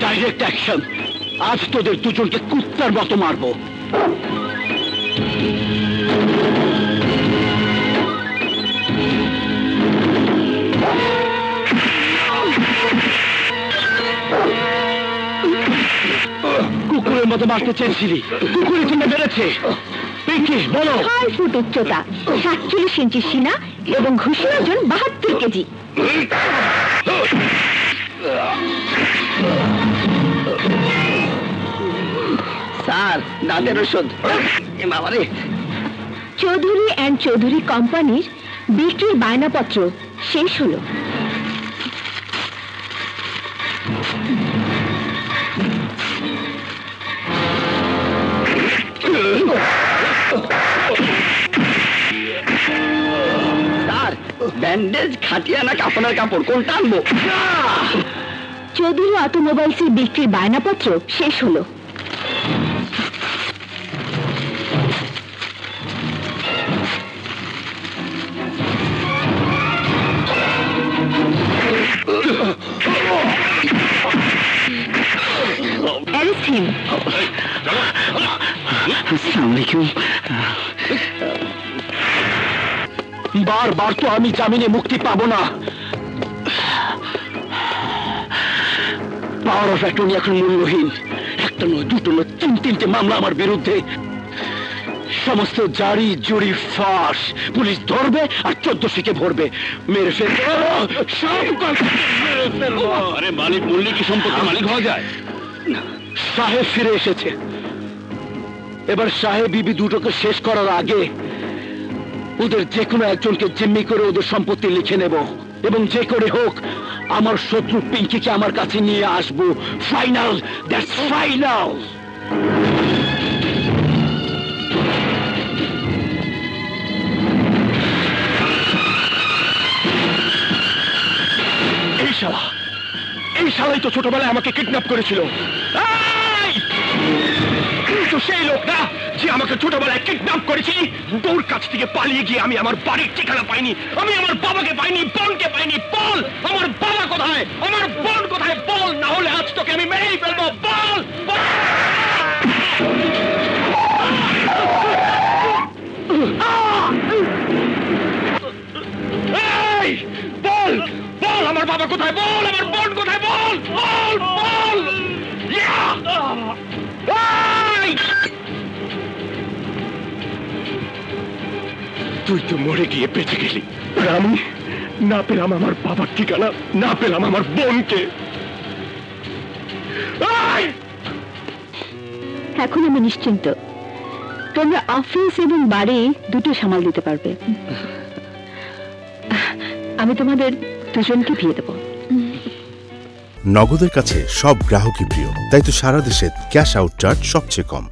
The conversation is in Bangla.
Direct action. আজ তোদের দুজনকে কুত্তার মতো মারবো। কুকুরের মতো মারতে চেয়েছিলি, কুকুরের জন্য বেড়েছে। পিঙ্কি বলো। 6 ফুট উচ্চতা, 47 ইঞ্চি সিনা এবং ঘুষি ওজন 72 কেজি। স্যার, দাঁতের ওষুধ। চৌধুরী অ্যান্ড চৌধুরী কোম্পানির বিক্রির বায়নাপত্র শেষ হলো। স্যার, ব্যান্ডেজ, খাটিয়া না কাপড়ের কাপড়, কোনটা আনবো? চৌধুরী অটোমোবাইলসের বিক্রির বায়নাপত্র শেষ হলো। Arrest him. আসসালামু বারবার তো আমি জামিনে মুক্তি পাবো না। পাওয়ার অফ অ্যাটর্নি এখন মূল্যহীন। একটা নয়, দুটো নয়, 3-3টে মামলা আমার বিরুদ্ধে। সমস্ত জারি জুরি ফাঁস। পুলিশ ধরবে আর 1400-কে ভরবে, মেরে ফেলবে। আরে মালিক মূল্য কি সম্পত্তি মালিক হওয়া যায়? সাহেব ফিরে এসেছে। এবার সাহেব বিবি দুটোকে শেষ করার আগে ওদের যে কোনো একজনকে জিম্মি করে ওদের সম্পত্তি লিখে নেব এবং যে করে হোক আমার শত্রু পিঙ্কিকে আমার কাছে নিয়ে আসবো। Final, that's final. এই শালাই তো ছোটবেলায় আমাকে কিডন্যাপ করেছিল। তো সেই লোক না যে আমাকে ছোটবেলায় কিডন্যাপ করেছিল। তোর কাছ থেকে পালিয়ে গিয়ে আমি আমার বাড়ির ঠিকানা পাইনি, আমি আমার বাবাকে পাইনি, বোনকে পাইনি। বল, আমার বাবা কোথায়, আমার বোন কোথায়? বল, না হলে আজ তোকে আমি মেরেই ফেলবো। বল, বল, বল, আমার বাবা কোথায়? বল, আমার বোন কোথায়? বল, বল, বল। তুই তো মরে গিয়ে বেঁচে গেলি, আমি না পেলাম আমার বাবার ঠিকানা, না পেলাম আমার বোনকে। এখন আমি নিশ্চিন্ত, তোমরা অফিস এবং বাড়ি দুটো সামাল দিতে পারবে। আমি তোমাদের দুজনকে বিয়ে দেব। নগদের কাছে সব গ্রাহকই প্রিয়, তাই তো সারা দেশে ক্যাশ আউট চার্জ সবচেয়ে কম।